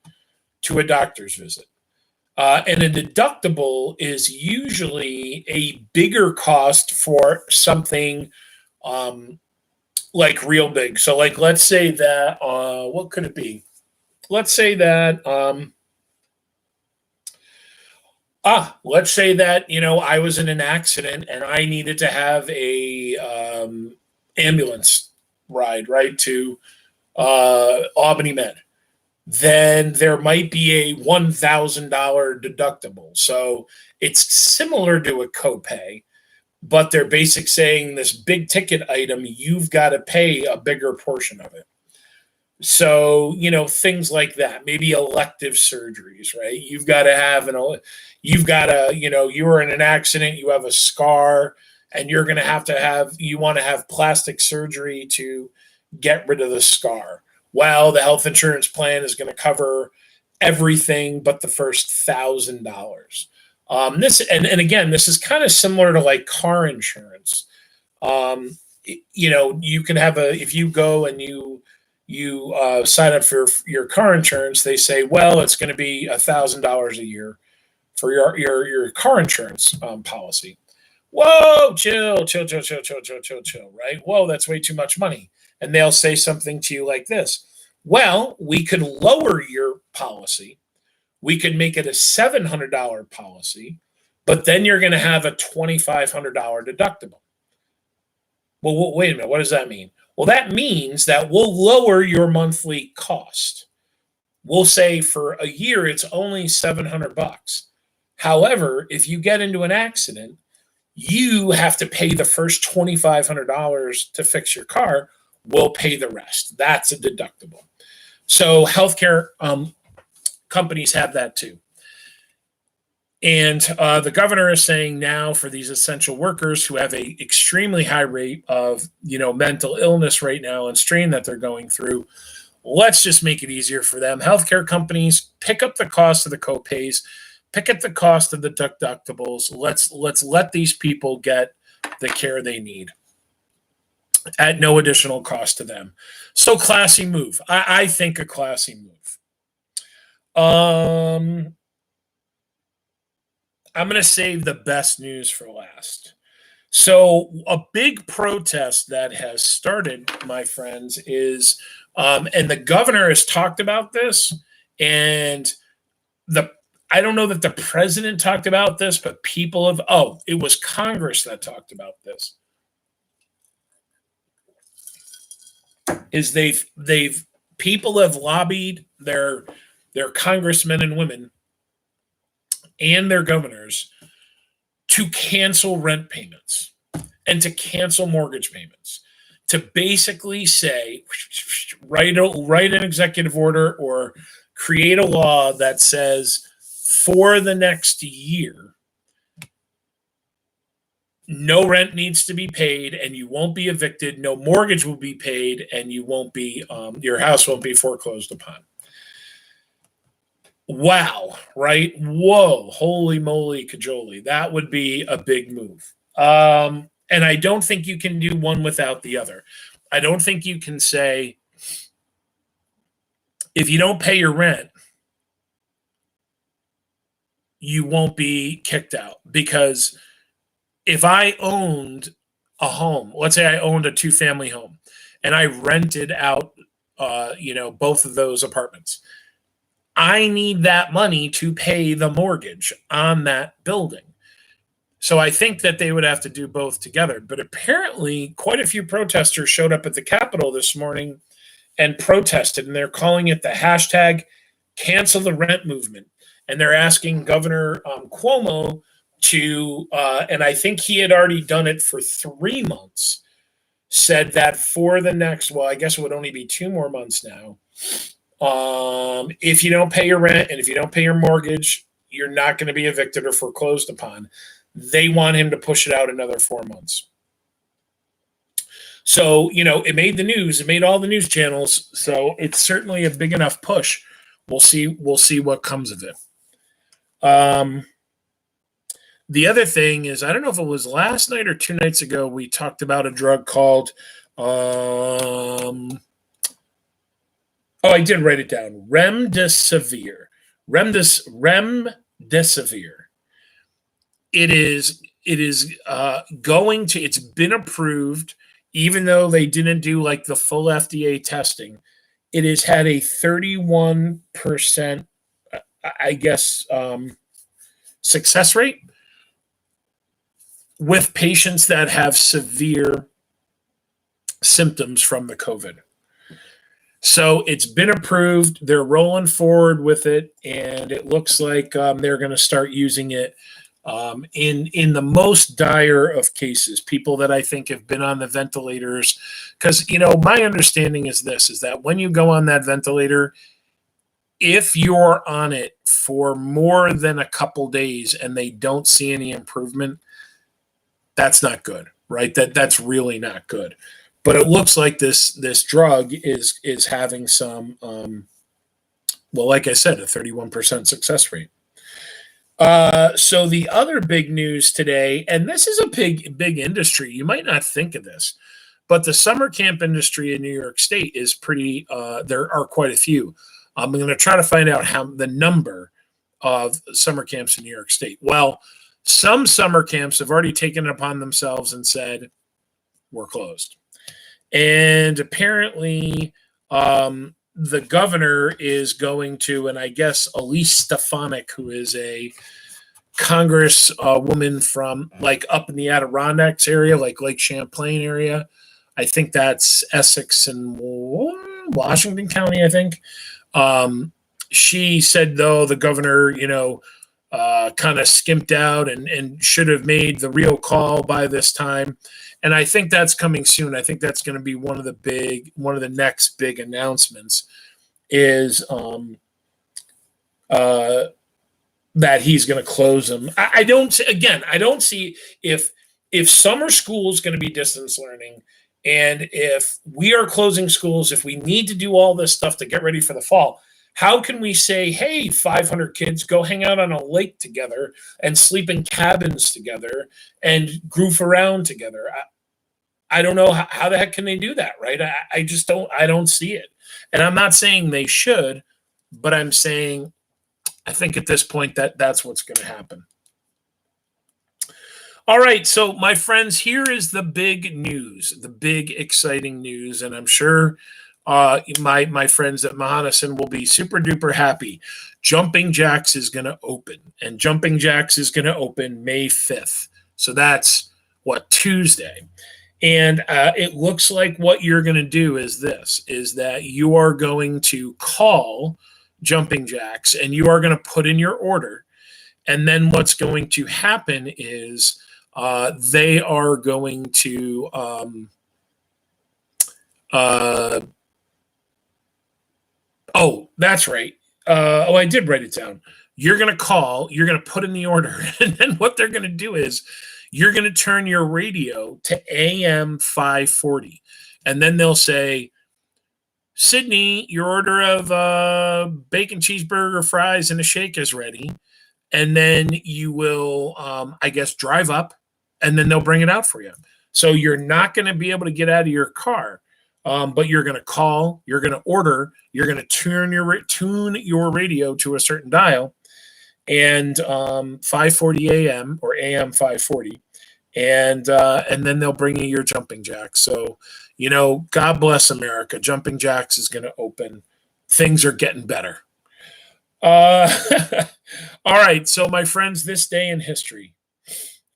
to a doctor's visit. And a deductible is usually a bigger cost for something like real big. So like, let's say that, what could it be? Let's say that, let's say that, I was in an accident and I needed to have a ambulance ride, right, to Albany Med. Then there might be a $1,000 deductible. So it's similar to a copay, but they're basically saying this big ticket item, you've got to pay a bigger portion of it. So, things like that, maybe elective surgeries, right? You've got to have you were in an accident, you have a scar, and you're going to you want to have plastic surgery to get rid of the scar. Well, the health insurance plan is going to cover everything but the first $1,000. This is kind of similar to like car insurance. You can have if you go and you sign up for your car insurance, they say, well, it's going to be $1,000 a year for your car insurance policy. Whoa, chill, right? Whoa, that's way too much money. And they'll say something to you like this. Well, we could lower your policy. We could make it a $700 policy, but then you're going to have a $2,500 deductible. Well, wait a minute. What does that mean? Well, that means that we'll lower your monthly cost. We'll say for a year, it's only $700. However, if you get into an accident, you have to pay the first $2,500 to fix your car. We'll pay the rest. That's a deductible. So healthcare companies have that too. And the governor is saying now for these essential workers who have a extremely high rate of, mental illness right now and strain that they're going through, let's just make it easier for them. Healthcare companies pick up the cost of the copays, pick up the cost of the deductibles. Let's let these people get the care they need. at no additional cost to them. So classy move. I think a classy move. I'm going to save the best news for last. So a big protest that has started, my friends, is, and the governor has talked about this, and I don't know that the president talked about this, but people have. Oh, it was Congress that talked about this. Is they've people have lobbied their congressmen and women and their governors to cancel rent payments and to cancel mortgage payments, to basically say, write an executive order or create a law that says for the next year, no rent needs to be paid and you won't be evicted. No mortgage will be paid and you won't be, your house won't be foreclosed upon. Wow, right? Whoa, holy moly, cajoli. That would be a big move. And I don't think you can do one without the other. I don't think you can say, if you don't pay your rent, you won't be kicked out. Because if I owned a home, let's say I owned a 2-family home, and I rented out, both of those apartments, I need that money to pay the mortgage on that building. So I think that they would have to do both together. But apparently, quite a few protesters showed up at the Capitol this morning and protested, and they're calling it the hashtag cancel the rent movement. And they're asking Governor Cuomo to, and I think he had already done it for 3 months, said that for the next, well, I guess it would only be 2 more months now. If you don't pay your rent and if you don't pay your mortgage, you're not going to be evicted or foreclosed upon. They want him to push it out another 4 months. So, it made the news. It made all the news channels. So it's certainly a big enough push. We'll see what comes of it. The other thing is, I don't know if it was last night or 2 nights ago, we talked about a drug called, I did write it down. Remdesivir. Remdesivir. It is going to. It's been approved, even though they didn't do like the full FDA testing. It has had a 31%, I guess, success rate with patients that have severe symptoms from the COVID. So it's been approved. They're rolling forward with it, and it looks like they're going to start using it in the most dire of cases. People that I think have been on the ventilators, because my understanding is that when you go on that ventilator, if you're on it for more than a couple days and they don't see any improvement, that's not good, right? That's really not good. But it looks like this drug is having some, like I said, a 31% success rate. So the other big news today, and this is a big industry. You might not think of this, but the summer camp industry in New York State is pretty. There are quite a few. I'm going to try to find out how the number of summer camps in New York State. Well, some summer camps have already taken it upon themselves and said, we're closed. And apparently, the governor is going to, and I guess Elise Stefanik, who is a Congress woman from like up in the Adirondacks area, like Lake Champlain area. I think that's Essex and Washington County, I think. She said, though, the governor, kind of skimped out and should have made the real call by this time. And I think that's coming soon. I think that's going to be one of the next big announcements is that he's going to close them. I don't see if summer school is going to be distance learning, and if we are closing schools, if we need to do all this stuff to get ready for the fall, how can we say, hey, 500 kids, go hang out on a lake together and sleep in cabins together and goof around together? I don't know how the heck can they do that, right? I just don't see it. And I'm not saying they should, but I'm saying I think at this point that's what's going to happen. All right, so my friends, here is the big news, the big exciting news, and I'm sure my friends at Mahanason will be super duper happy. Jumping Jacks is going to open, and Jumping Jacks is going to open May 5th. So that's what, Tuesday. And it looks like what you're going to do is this: is that you are going to call Jumping Jacks, and you are going to put in your order, and then what's going to happen is they are going to oh, that's right. I did write it down. You're going to call, you're going to put in the order, and then what they're going to do is you're going to turn your radio to AM 540, and then they'll say, Sydney, your order of bacon cheeseburger, fries, and a shake is ready. And then you will, I guess, drive up, and then they'll bring it out for you. So you're not going to be able to get out of your car, but you're going to call, you're going to order, you're going to tune your radio to a certain dial, and 5:40 a.m. or AM 5:40, and then they'll bring you your Jumping Jacks. So, God bless America. Jumping Jacks is going to open. Things are getting better. All right, so my friends, this day in history.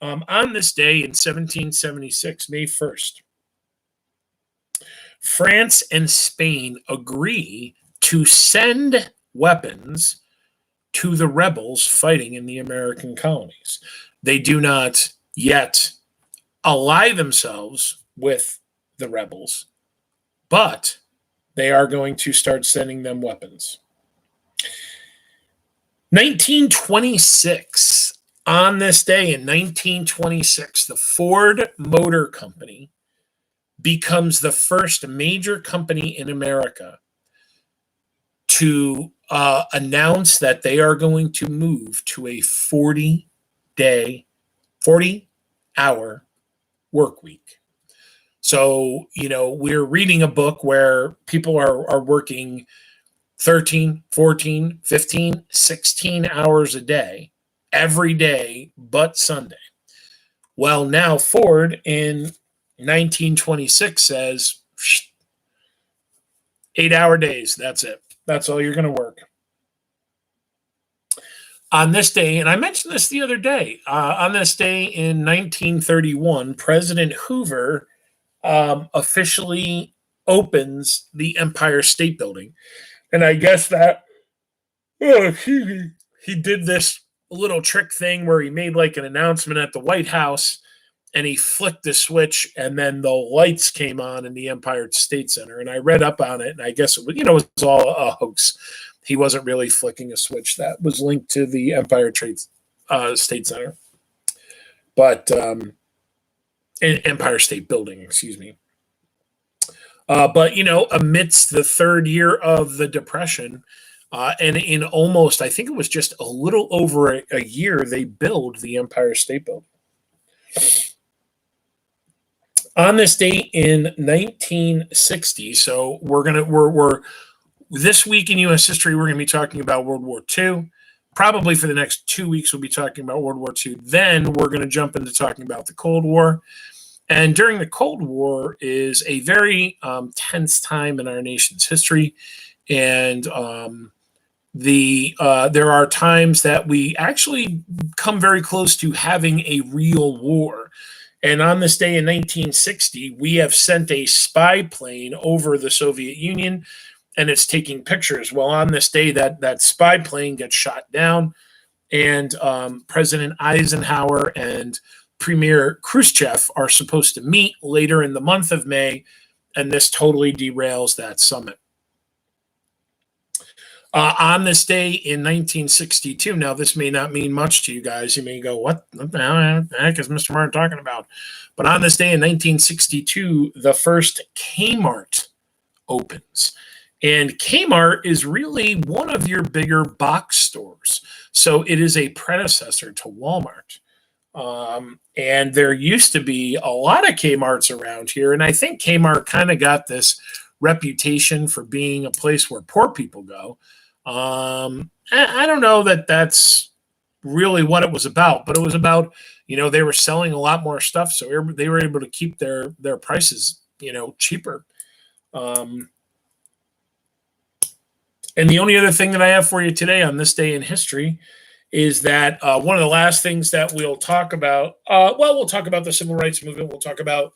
On this day in 1776, May 1st, France and Spain agree to send weapons to the rebels fighting in the American colonies. They do not yet ally themselves with the rebels, but they are going to start sending them weapons. 1926. On this day in 1926, the Ford Motor Company becomes the first major company in America to announce that they are going to move to a 40-hour work week. So, we're reading a book where people are working 13, 14, 15, 16 hours a day, every day but Sunday. Well, now Ford in 1926 says 8-hour days. That's it. That's all you're going to work. On this day, and I mentioned this the other day, on this day in 1931, President Hoover officially opens the Empire State Building. And I guess that he did this little trick thing where he made like an announcement at the White House, and he flicked the switch, and then the lights came on in the Empire State Center. And I read up on it, and I guess it was, it was all a hoax. He wasn't really flicking a switch. That was linked to the Empire State Center, but Empire State Building, excuse me. But amidst the third year of the Depression, and in almost, I think it was just a little over a year, they build the Empire State Building. On this date in 1960, so we're this week in U.S. history, we're going to be talking about World War II. Probably for the next 2 weeks, we'll be talking about World War II. Then we're going to jump into talking about the Cold War. And during the Cold War is a very tense time in our nation's history. And there are times that we actually come very close to having a real war. And on this day in 1960, we have sent a spy plane over the Soviet Union, and it's taking pictures. Well, on this day, that spy plane gets shot down, and President Eisenhower and Premier Khrushchev are supposed to meet later in the month of May, and this totally derails that summit. On this day in 1962, now this may not mean much to you guys. You may go, what the heck is Mr. Martin talking about? But on this day in 1962, the first Kmart opens. And Kmart is really one of your bigger box stores. So it is a predecessor to Walmart. And there used to be a lot of Kmart's around here. And I think Kmart kind of got this reputation for being a place where poor people go. I don't know that that's really what it was about, but it was about, they were selling a lot more stuff. So they were able to keep their prices, cheaper. And the only other thing that I have for you today on this day in history is that one of the last things that we'll talk about, we'll talk about the civil rights movement. We'll talk about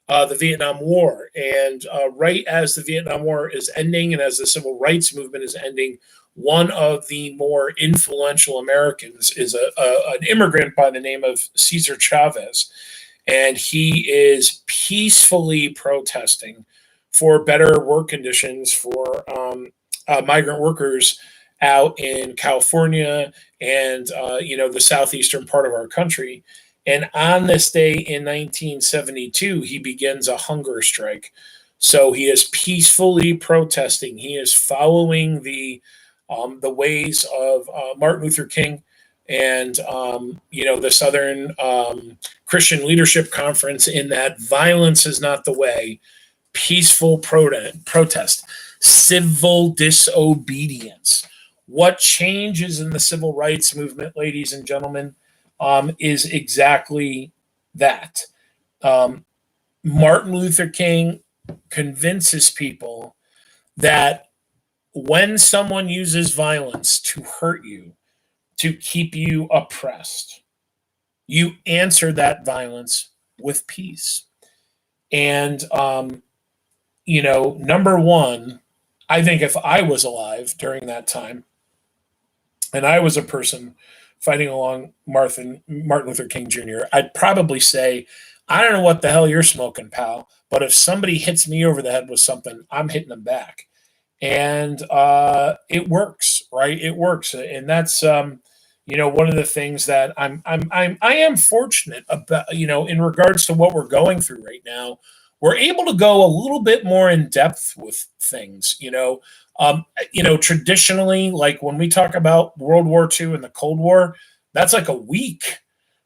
the Vietnam War. And right as the Vietnam War is ending and as the civil rights movement is ending, one of the more influential Americans is an immigrant by the name of Cesar Chavez. And he is peacefully protesting for better work conditions for migrant workers out in California and the southeastern part of our country. And on this day in 1972, he begins a hunger strike. So he is peacefully protesting. He is following the ways of Martin Luther King and the Southern Christian Leadership Conference, in that violence is not the way. Peaceful protest, civil disobedience. What changes in the civil rights movement, ladies and gentlemen, is exactly that. Martin Luther King convinces people that when someone uses violence to hurt you, to keep you oppressed, you answer that violence with peace. And, number one, I think if I was alive during that time and I was a person fighting along Martin Luther King Jr., I'd probably say, I don't know what the hell you're smoking, pal, but if somebody hits me over the head with something, I'm hitting them back. And it works, right? It works. And that's, one of the things that I am fortunate about, in regards to what we're going through right now. We're able to go a little bit more in depth with things, traditionally, like when we talk about World War II and the Cold War, that's like a week,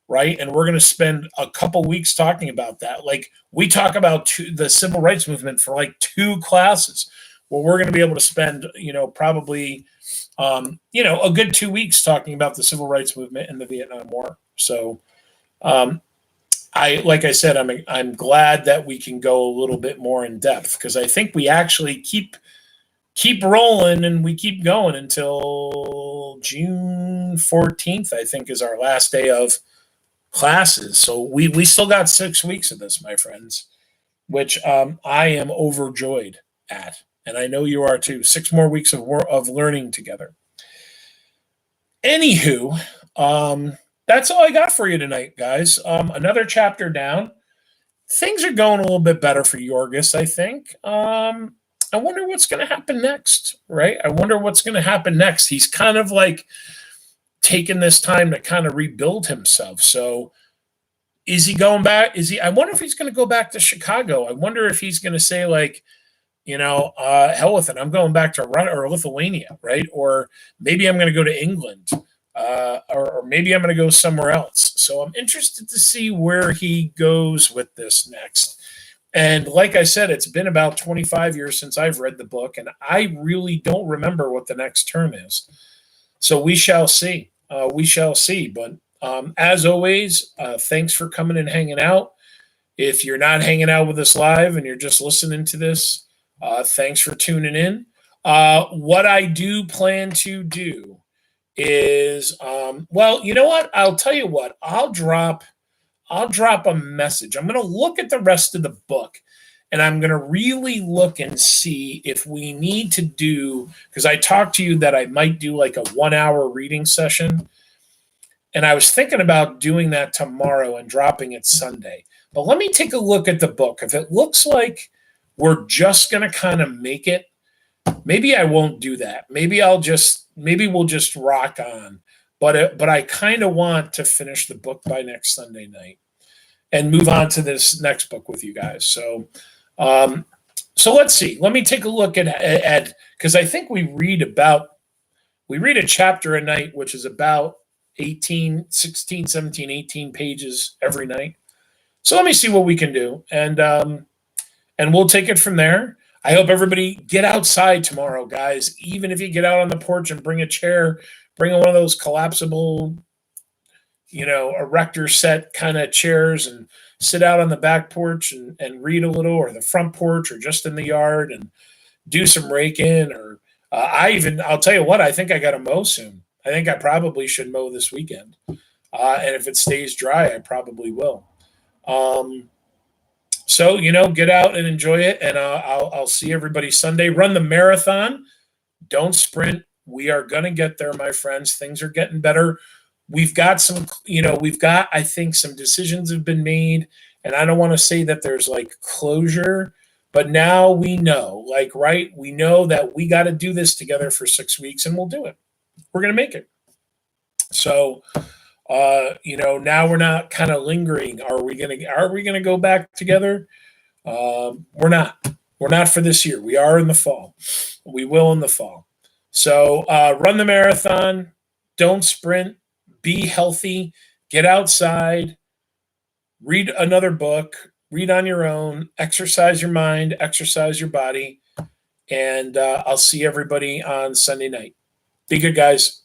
right? And we're going to spend a couple weeks talking about that. Like we talk about the civil rights movement for like 2 classes. Well, we're going to be able to spend, probably, a good 2 weeks talking about the civil rights movement and the Vietnam War. So, like I said, I'm glad that we can go a little bit more in depth, because I think we actually keep rolling and we keep going until June 14th, I think, is our last day of classes. So we still got 6 weeks of this, my friends, which I am overjoyed at. And I know you are too. 6 more weeks of learning together. Anywho, that's all I got for you tonight, guys. Another chapter down. Things are going a little bit better for Jurgis, I think. I wonder what's going to happen next, right? I wonder what's going to happen next. He's kind of like taking this time to kind of rebuild himself. So is he going back? I wonder if he's going to go back to Chicago. I wonder if he's going to say like, hell with it, I'm going back to Lithuania, right? Or maybe I'm going to go to England, or maybe I'm going to go somewhere else. So I'm interested to see where he goes with this next. And like I said, it's been about 25 years since I've read the book, and I really don't remember what the next turn is. So we shall see. But as always, thanks for coming and hanging out. If you're not hanging out with us live and you're just listening to this, thanks for tuning in. What I do plan to do is, you know what? I'll tell you what. I'll drop a message. I'm going to look at the rest of the book, and I'm going to really look and see if we need to do, because I talked to you that I might do like a 1-hour reading session. And I was thinking about doing that tomorrow and dropping it Sunday. But let me take a look at the book. If it looks like we're just going to kind of make it, maybe I won't do that. Maybe we'll just rock on. But I kind of want to finish the book by next Sunday night and move on to this next book with you guys. So let's see. Let me take a look at because I think we read a chapter a night, which is about 16, 17, 18 pages every night. So let me see what we can do. And we'll take it from there. I hope everybody get outside tomorrow, guys. Even if you get out on the porch and bring a chair, bring one of those collapsible, erector set kind of chairs and sit out on the back porch and read a little, or the front porch, or just in the yard and do some raking. Or I'll tell you what, I think I got to mow soon. I think I probably should mow this weekend. And if it stays dry, I probably will. So, get out and enjoy it. And I'll see everybody Sunday. Run the marathon. Don't sprint. We are going to get there, my friends. Things are getting better. We've got I think some decisions have been made. And I don't want to say that there's like closure, but now we know, right? We know that we got to do this together for 6 weeks, and we'll do it. We're going to make it. So, now we're not kind of lingering. Are we gonna go back together? We're not for this year. We are in the fall. We will in the fall. So run the marathon. Don't sprint. Be healthy. Get outside. Read another book. Read on your own. Exercise your mind. Exercise your body. And I'll see everybody on Sunday night. Be good, guys.